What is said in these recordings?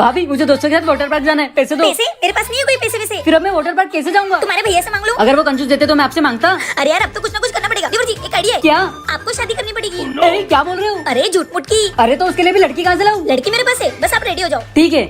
भाभी मुझे दोस्तों के साथ वाटर पार्क जाना है, पैसे दो। पैसे? मेरे पास नहीं है कोई पैसे वैसे। फिर अब मैं वाटर पार्क कैसे जाऊंगा? तुम्हारे भैया से मांग लो। अगर वो कंजूस देते तो मैं आपसे मांगता। अरे यार अब तो कुछ ना कुछ करना पड़ेगा। देवर जी एक आइडिया है। क्या? आपको शादी करनी पड़ेगी। अरे क्या बोल रहे हो? अरे झूठ मूठ की। अरे तो उसके लिए भी लड़की कहाँ से लाऊं? लड़की मेरे पास है, बस आप रेडी हो जाओ। ठीक है।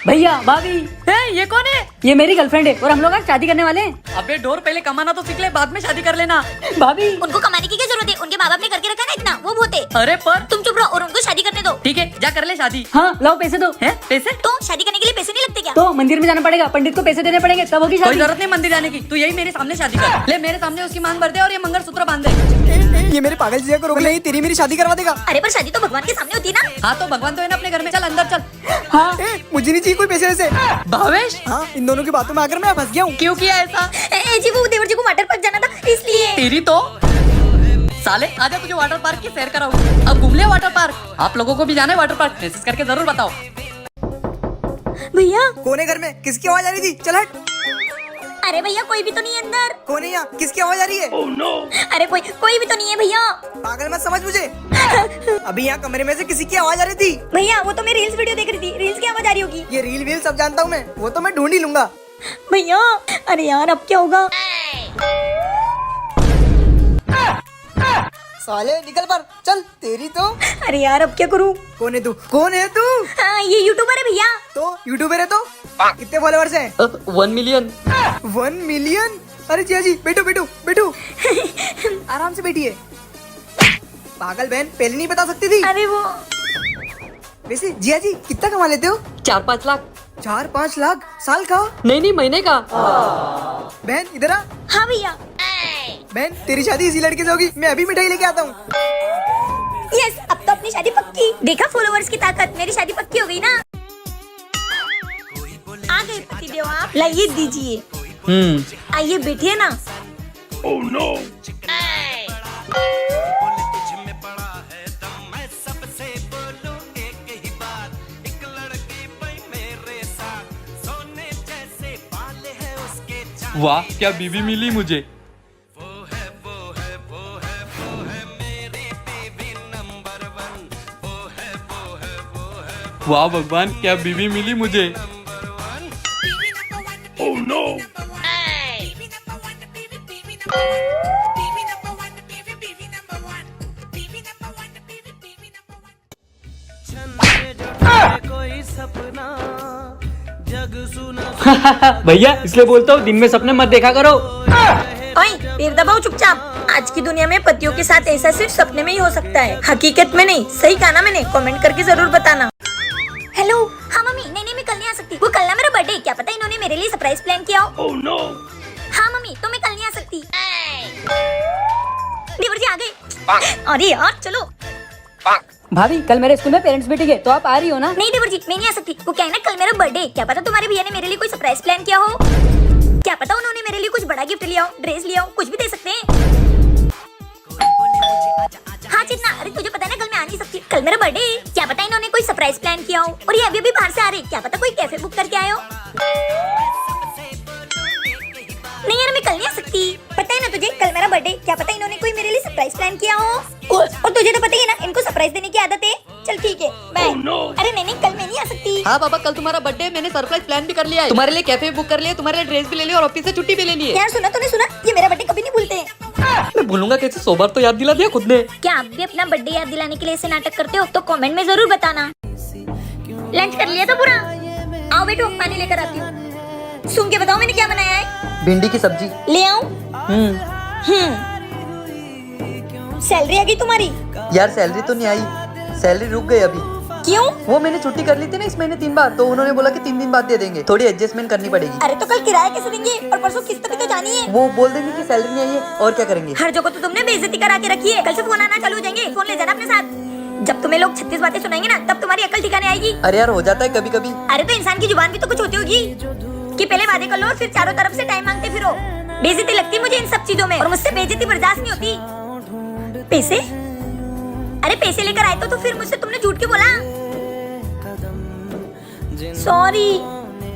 भैया भाभी ये कौन है? ये मेरी गर्लफ्रेंड है और हम लोग आज शादी करने वाले हैं। अबे ढोर, पहले कमाना तो सीख ले, बाद में शादी कर लेना। भाभी उनको कमाने की क्या जरूरत है? उनके माँ बाप ने करके रखा ना इतना, वो बहुत है। अरे पर तुम चुप रहो और उनको शादी करने दो। ठीक है, जा कर ले शादी। हाँ लाओ पैसे दो। है पैसे? तो शादी करने के लिए पैसे नहीं लगते क्या? तो मंदिर में जाना पड़ेगा, पंडित को पैसे देने पड़ेंगे, तब होगी कोई शादी। जरूरत नहीं मंदिर जाने की, तू यही मेरे सामने शादी कर ले। मेरे सामने उसकी मांग भर दे और ये मंगलसूत्र बांध दे। ये मेरे पागल जिया को रोक ले, तेरी मेरी शादी करवा देगा। अरे पर शादी तो भगवान के सामने होती है ना। हाँ तो भगवान तो है ना अपने घर में, चल अंदर चल। हाँ मुझे नहीं चाहिए कोई पैसे वैसे। भावेश हाँ इन दोनों की बातों में आकर मैं फंस गया हूँ। क्यों किया ऐसा? जी वो देवर जी को वाटर पार्क जाना था इसलिए। तेरी तो साले, आजा तुझे वाटर पार्क की सैर कराऊं। अब घूम ले वाटर पार्क। आप लोगों को भी जाना है वाटर पार्क? मैसेज करके जरूर बताओ। भैया कौन है घर में? किसकी आवाज आ रही थी? चल हट। अरे भैया कोई भी तो नहीं है अंदर। कौन है यहाँ? किसकी आवाज आ रही है? अरे कोई भी तो नहीं है भैया। पागल मत समझ मुझे। अभी यहाँ कमरे में से किसी की आवाज आ रही थी। भैया वो तो मैं रील्स वीडियो देख रही थी, रील्स की आवाज आ रही होगी। ये रील वील सब जानता हूँ मैं, वो तो मैं ढूंढ ही लूंगा। भैया अरे यार अब क्या होगा? साले निकल पर चल, तेरी तो। अरे यार अब क्या करूं? कौन है तू? कौन है तू? हाँ, ये यूट्यूबर है भैया। तो यूट्यूबर है तो कितने फॉलोअर्स हैं? 1 मिलियन। 1 मिलियन? अरे जिया जी बैठो बैठो बैठो। आराम से बैठिए। पागल बहन, पहले नहीं बता सकती थी। अरे वो वैसे जिया जी कितना कमा लेते हो? 4-5 लाख। 4-5 लाख साल का? नहीं महीने का। बहन इधर आ। हाँ भैया। बहन तेरी शादी इसी लड़के से होगी, मैं अभी मिठाई लेके आता हूँ। यस अब तो अपनी शादी पक्की। देखा फॉलोअर्स की ताकत, मेरी शादी पक्की हो गई ना। आ गए पतिदेव आप, लाइए दीजिए। आइए बैठिए ना। वाह क्या बीवी मिली मुझे। वाह भगवान क्या बीवी मिली मुझे। Oh no! भैया इसलिए बोलता हूँ दिन में सपने मत देखा करो। ओए पैर दबाओ चुपचाप। आज की दुनिया में पतियों के साथ ऐसा सिर्फ सपने में ही हो सकता है, हकीकत में नहीं। सही कहा ना मैंने? कमेंट करके जरूर बताना। हेलो। हाँ मम्मी, नहीं मैं कल नहीं आ सकती। वो कल ना मेरा बर्थडे, क्या पता इन्होंने मेरे लिए सरप्राइज प्लान किया हो। Oh no! हाँ मम्मी तो मैं कल नहीं आ सकती। देवर जी आ गए। अरे यार चलो। भाभी कल मेरे स्कूल में पेरेंट्स मीटिंग है, तो आप आ रही हो ना? नहीं देवर जी मैं नहीं आ सकती। वो क्या है ना, कल मेरा बर्थडे, क्या पता तुम्हारे भैया ने मेरे लिए कोई सरप्राइज प्लान किया हो। क्या पता उन्होंने मेरे लिए कुछ बड़ा गिफ्ट लिया हो, ड्रेस लिया हो, कुछ भी दे सकते हैं। हाँ चितना, अरे तुझे पता है ना कल मैं आ नहीं सकती। कल मेरा बर्थडे, क्या पता इन्होंने कोई सरप्राइज प्लान किया हो। और ये अभी अभी बाहर से आ रहे, क्या पता कोई कैफे बुक करके आए हो। नहीं यार मैं कल नहीं आ सकती। पता है ना तुझे कल मेरा बर्थडे, क्या पता इन्होंने कोई मेरे लिए सरप्राइज प्लान किया हो। और तुझे तो पता ही है ना इनको सरप्राइज देने की आदत है। चल ठीक है बाय। अरे नहीं कल मैं नहीं आ सकती। हाँ बाबा कल तुम्हारा बर्थडे, मैंने सरप्राइज प्लान भी कर लिया है। तुम्हारे लिए कैफे बुक कर लिया, तुम्हारे लिए ड्रेस भी ले ली और ऑफिस से छुट्टी भी ले ली है। यार सुना तूने? सुना ये मेरा बर्थडे कभी नहीं भूलते हैं। मैं भूलूंगा कैसे? 100 बार तो याद दिला दिया खुद ने। क्या आप भी अपना बर्थडे याद दिलाने के लिए ऐसे नाटक करते हो? तो कमेंट में जरूर बताना। लंच कर लिया तो पूरा? आओ बैठो पानी लेकर आती हूँ। सुन के बताओ मैंने क्या बनाया है। भिंडी की सब्जी। ले आऊं? सैलरी आ गई तुम्हारी? यार सैलरी तो नहीं आई, सैलरी रुक गई अभी। क्यों? वो मैंने छुट्टी कर ली थी ना इस महीने 3 बार, तो उन्होंने बोला कि 3 दिन बाद दे देंगे। थोड़ी एडजस्टमेंट करनी पड़ेगी। अरे तो कल किराया कैसे देंगे? और परसों किस्त भी तो जानी है। वो बोल देंगे कि सैलरी नहीं आई है, और क्या करेंगे। हर जगह तो तुमने बेइज्जती करा के रखी है। कल से फोन आना चालू हो जाएंगे, फोन ले जाना अपने साथ। जब तुम्हें लोग 36 बातें सुनाएंगे ना, तब तुम्हारी अकल ठिकाने आएगी। अरे यार हो जाता है कभी कभी। अरे तो इंसान की जुबान भी तो कुछ होती होगी कि पहले वादे कर लो और फिर चारों तरफ से टाइम मांगते फिरो। बेइज्जती लगती मुझे इन सब चीजों में, और मुझसे बेइज्जती बर्दाश्त नहीं होती। पैसे? अरे पैसे लेकर आए तो फिर मुझसे तुमने झूठ क्यों बोला? सॉरी।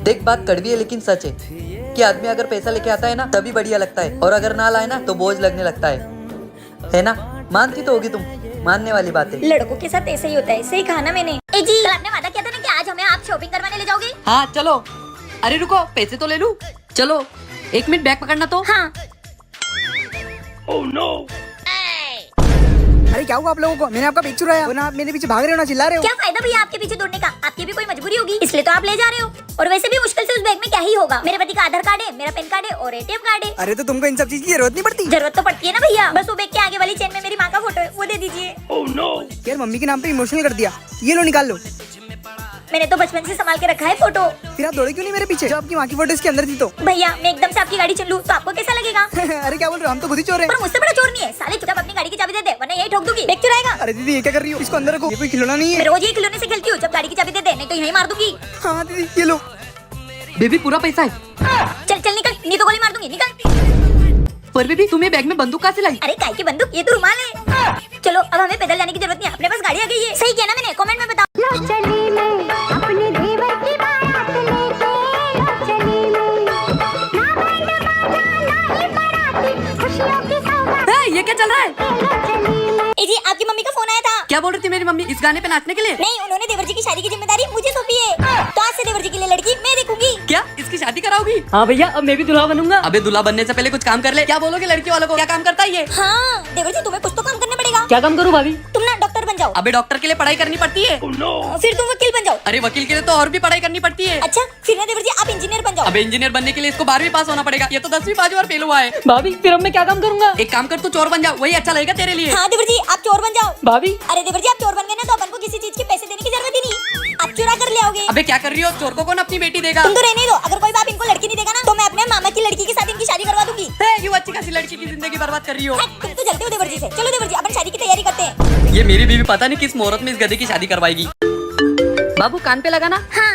देख बात कड़वी है लेकिन सच है कि आदमी अगर पैसा लेके आता है ना तभी बढ़िया लगता है, और अगर ना लाए ना तो बोझ लगने लगता है ना? मानती तो होगी तुम, मानने वाली बात है। लड़कों के साथ ऐसा ही होता है। सही कहा ना मैंने। ए जी कल आपने वादा किया था ना कि आज हमें भैया आप शॉपिंग करवाने ले जाओगे? हाँ चलो। अरे रुको, पैसे तो ले लूं। चलो 1 मिनट बैग पकड़ना तो। हाँ अरे क्या हुआ आप लोगों को? मैंने आपका बैग चुराया वरना आप मेरे पीछे भाग रहे हो ना, चिल्ला रहे हो। क्या फायदा भैया आपके पीछे दौड़ने का? आपकी भी कोई मजबूरी होगी इसलिए तो आप ले जा रहे हो। और वैसे भी मुश्किल से उस बैग में क्या ही होगा। मेरे पति का आधार कार्ड है, मेरा पैन कार्ड है और ATM कार्ड है। अरे तो तुमको इन सब चीज की जरूरत नहीं पड़ती। जरूरत तो पड़ती है ना भैया। बस वो बैग के आगे वाली चेन में मेरी माँ का फोटो है, वो दे दीजिए। यार मम्मी के नाम पे इमोशनल कर दिया। ये लो निकाल लो। मैंने तो बचपन से संभाल के रखा है फोटो। फिर आप दौड़े क्यों नहीं मेरे पीछे? जो आपकी माँ की फोटो इसके अंदर थी तो। भैया मैं एकदम से आपकी गाड़ी चल लूं तो आपको कैसा लगेगा? अरे क्या बोल रहे हो? हम तो खुद ही चोर हैं। पर मुझसे बड़ा चोर नहीं है साले। चुपचाप अपनी गाड़ी की चाबी दे दे वरना यही ठोक दूंगी। बैग चुराएगा? अरे दीदी ये क्या कर रही हो? इसको अंदर रखो, ये कोई खिलौना नहीं मैं है। रोज ये खिलौने से खेलती हूँ। जब गाड़ी की चाबी दे दे नहीं तो यही मार दूंगी। हाँ दीदी ये लो। बेबी पूरा पैसा है। चल चल निकल, नहीं तो गोली मार दूंगी। निकल। पर बेबी तुम्हें बैग में बंदूक कहाँ से लाई? अरे काय की बंदूक? ये तो रुमाल है। चलो अब हमें पैदल जाने की जरूरत नहीं है, अपने पास गाड़ी आ गई है। सही किया ना मैंने? कमेंट में बताओ। ये क्या चल रहा है? ए जी आपकी मम्मी का फोन आया था। क्या बोल रही थी मेरी मम्मी इस गाने पे नाचने के लिए? नहीं, उन्होंने देवर जी की शादी की जिम्मेदारी मुझे सौंपी है। तो आज से देवर जी के लिए लड़की मैं देखूंगी। क्या इसकी शादी कराओगी? हाँ भैया, अब मैं भी दूल्हा बनूंगा। अबे दूल्हा बनने से पहले कुछ काम कर ले। क्या बोलोगे लड़की वालों को? क्या काम करता है ये? हाँ देवर जी तुम्हें कुछ तो काम करना पड़ेगा। क्या काम करूँ भाभी? तुम ना डॉक्टर बन जाओ। अबे डॉक्टर के लिए पढ़ाई करनी पड़ती है। फिर तुम वकील बन जाओ। अरे वकील के लिए तो और भी पढ़ाई करनी पड़ती है। अच्छा फिर ना देवर जी आप इंजीनियर बन जाओ। अबे इंजीनियर बनने के लिए इसको 12वीं पास होना पड़ेगा। ये तो 10वीं 5 बार फेल हुआ है। भाभी फिर अब मैं क्या काम करूंगा? एक काम कर तू चोर बन जा, वही अच्छा लगेगा तेरे लिए। हाँ देवर जी आप चोर बन जाओ। भाभी अरे देवर जी आप चोर बन गए ना तो अपन को किसी चीज के पैसे देने की जरूरत ही नहीं। आप चुरा कर ले आओगे। अबे क्या कर रही हो? चोर को कौन अपनी बेटी देगा? तुम तो रहने दो। अगर कोई बाप इनको लड़की नहीं देगा ना तो मैं अपने मामा की लड़की के साथ इनकी शादी करवा दूंगी। यू अच्छी खासी लड़की की जिंदगी बर्बाद कर रही हो। तुम तो जलते हो देवर जी से। चलो देवर जी अपन शादी की तैयारी करते हैं। ये मेरी बीवी पता नहीं किस मुहूर्त में इस गधे की शादी करवाएगी। बाबू कान पे लगाना। हाँ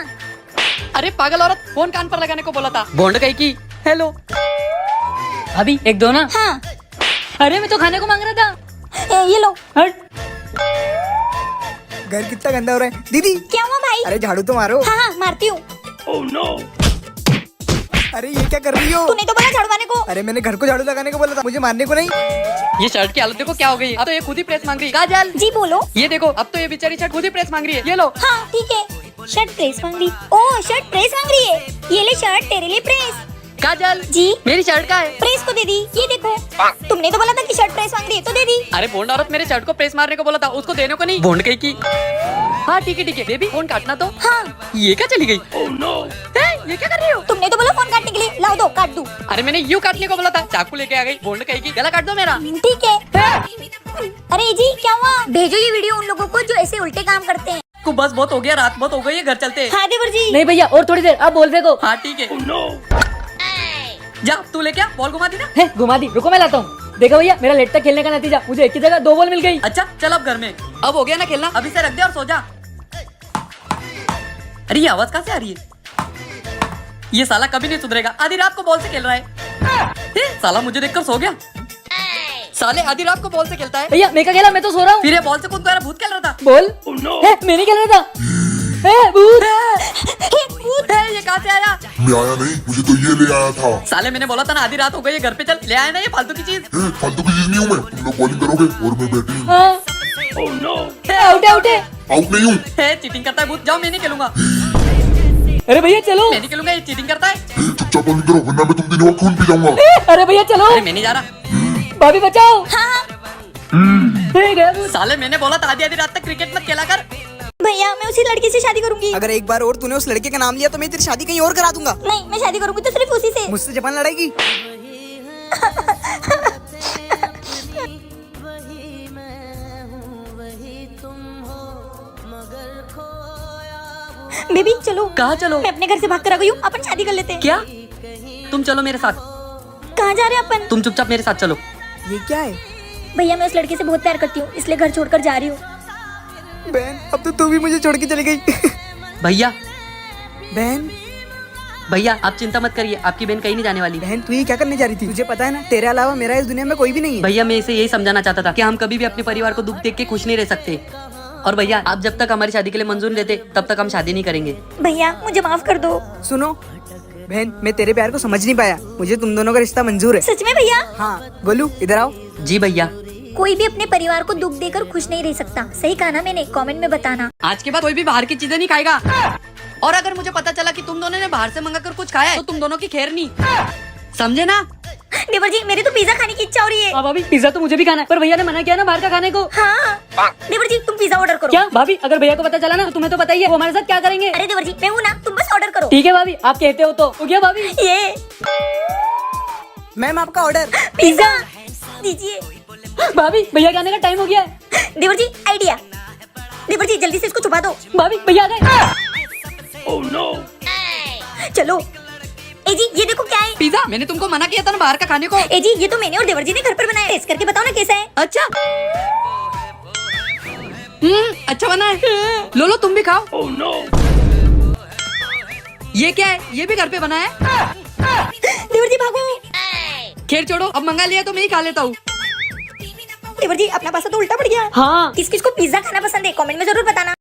अरे पागल औरत, फोन कान पर लगाने को बोला था। भोंड कहीं की। हेलो भाभी एक दो ना। हाँ अरे मैं तो खाने को मांग रहा था। ये लो। हट। घर कितना गंदा हो रहा है। दीदी क्या हुआ भाई? अरे झाड़ू तो मारो। हाँ हाँ मारती हूँ। अरे ये क्या कर रही हो? तूने तो बोला झाड़वाने को। अरे मैंने घर को झाड़ू लगाने को बोला था, मुझे मारने को नहीं। ये शर्ट की हालत देखो क्या हो गई। अब तो ये खुद ही प्रेस मांग रही है। काजल जी बोलो। ये देखो अब तो ये बेचारी शर्ट खुद ही प्रेस मांग रही है। ये लो। हाँ ठीक है। शर्ट प्रेस मांग रही। ओह शर्ट प्रेस मांग रही है। ये ले शर्ट तेरे लिए प्रेस। काजल जी मेरी शर्ट का है। प्रेस को दे दी। ये देखो तुमने तो बोला था कि शर्ट प्रेस मांग रही है तो दे दी। अरे भोंड औरत, मेरे शर्ट को प्रेस मारने को बोला था, उसको देने को नहीं। भोंड कहीं की। हाँ ठीक है बेबी फोन काटना तो। हाँ ये क्या चली गई? ये क्या कर रही हो? तुमने तो बोला फोन काटने के लिए। लाओ दो काट दूं। अरे मैंने यूं काटने को बोला था, चाकू लेके आ गई। भोंड कहीं की। गला काट दो मेरा। ठीक है। अरे जी क्या हुआ? भेजो ये वीडियो उन लोगों को जो ऐसे उल्टे काम करते हैं। को बस बहुत हो गया, रात बहुत हो गई है, घर चलते हैं। हाँ देवर जी। नहीं भैया और थोड़ी देर, आप बोल फेंको। हाँ ठीक है। जा तू लेके आ, बॉल घुमा दी ना। है घुमा दी, रुको मैं लाता हूँ। देखो भैया मेरा लेट तक खेलने का नतीजा, मुझे एक की जगह 2 बॉल मिल गई। अच्छा चल अब घर में। अब हो गया ना खेलना, अभी से रख दे और सो जा। अरे ये आवाज कहाँ से आ रही है? ये साला कभी नहीं सुधरेगा। आधी रात को बॉल से खेल रहा है। साला मुझे देखकर सो गया। साले आधी रात को बॉल से खेलता है। भैया मैं क्या खेला? मैं तो सो रहा हूँ। फिर ये बॉल से कौन तुम्हारा भूत खेल रहा था? बोल। है मैं नहीं खेल रहा था। है भूत। भूत है। ये कहाँ से आया? मैं आया नहीं, मुझे तो ये ले आया था। साले मैंने बोला था ना आधी रात हो गई है, घर पे चल। ले आया ना ये फालतू की चीज। फालतू की चीज नहीं हूँ मैं। तुम लोग बॉलिंग करोगे और मैं बैटिंग। हाँ। आउट है आउट है। आउट नहीं हूँ। चीटिंग करता है भूत। जाओ मैं नहीं खेलूंगा। अरे भैया चलो। मैं नहीं खेलूंगा, ये चीटिंग करता है। चुपचाप बॉलिंग करो वरना मैं तुम दिनों खून पी जाऊंगा। अरे भैया चलो। अरे मैं नहीं जा रहा। भाभी बचाओ। हाँ गया भूत। साले मैंने बोला था आधी आधी रात तक क्रिकेट मत खेला कर। भैया मैं उसी लड़की से शादी करूंगी। अगर एक बार और तूने उस लड़के का नाम लिया तो मैं तेरी शादी कहीं और करा दूंगा। नहीं मैं शादी करूंगी तो सिर्फ उसी से। मुझसे जबान लड़ाएगी। बेबी चलो। कहाँ चलो? मैं अपने घर से भाग कर आ गई हूँ। अपन शादी कर लेते हैं। क्या? तुम चलो मेरे साथ। कहाँ जा रहे हैं अपन? तुम चुपचाप मेरे साथ चलो। ये क्या है? भैया मैं उस लड़के से बहुत प्यार करती हूँ इसलिए घर छोड़कर जा रही हूँ। बहन अब तो तू भी मुझे छोड़ के चली गई। भैया बहन भैया आप चिंता मत करिए, आपकी बहन कहीं नहीं जाने वाली। बहन तू ये क्या करने जा रही थी? तुझे पता है ना तेरे अलावा मेरा इस दुनिया में कोई भी नहीं है। भैया मैं इसे यही समझाना चाहता था कि हम कभी भी अपने परिवार को दुख देख के खुश नहीं रह सकते। और भैया आप जब तक हमारी शादी के लिए मंजूर देते तब तक हम शादी नहीं करेंगे। भैया मुझे माफ कर दो। सुनो बहन, मैं तेरे प्यार को समझ नहीं पाया। मुझे तुम दोनों का रिश्ता मंजूर है। सच में भैया? हाँ गोलू इधर आओ। जी भैया। कोई भी अपने परिवार को दुख देकर खुश नहीं रह सकता। सही कहा ना मैंने? कमेंट में बताना। आज के बाद कोई भी बाहर की चीजें नहीं खाएगा। और अगर मुझे पता चला कि तुम दोनों ने बाहर से मंगाकर कुछ खाया है तो तुम दोनों की खैर नहीं, समझे ना? देवर जी मेरी तो पिज्जा खाने की इच्छा हो रही है। हाँ भाभी, पिज्जा तो मुझे भी खाना है, पर भैया ने मना किया ना बाहर का खाने को। हाँ देवर जी तुम पिज्जा ऑर्डर करो। क्या भाभी, अगर भैया को पता चला ना तो तुम्हें तो पता ही है वो हमारे साथ क्या करेंगे। अरे देवर जी मैं हूँ ना, तुम बस ऑर्डर करो। ठीक है भाभी, आप कहते हो तो हो गया भाभी। ये मैम आपका ऑर्डर। पिज्जा दीजिए। भाभी भैया के आने का टाइम हो गया है। देवर जी आइडिया। देवर जी जल्दी से इसको छुपा दो। भाभी भैया आ गए। चलो ए जी ये देखो क्या है। पिज्जा? मैंने तुमको मना किया था ना बाहर का खाने को। ए जी ये तो मैंने और देवर जी ने घर पर बनाया है। टेस्ट करके बताओ ना कैसा है। अच्छा अच्छा बना है। लो तुम भी खाओ। ये क्या है? ये भी घर पे बना है? देवर जी भागो। खैर छोड़ो, अब मंगा लिया तो मैं ही खा लेता हूँ। देवर जी अपना पासा तो उल्टा पड़ गया। हाँ किस किस को पिज्जा खाना पसंद है कमेंट में जरूर बताना।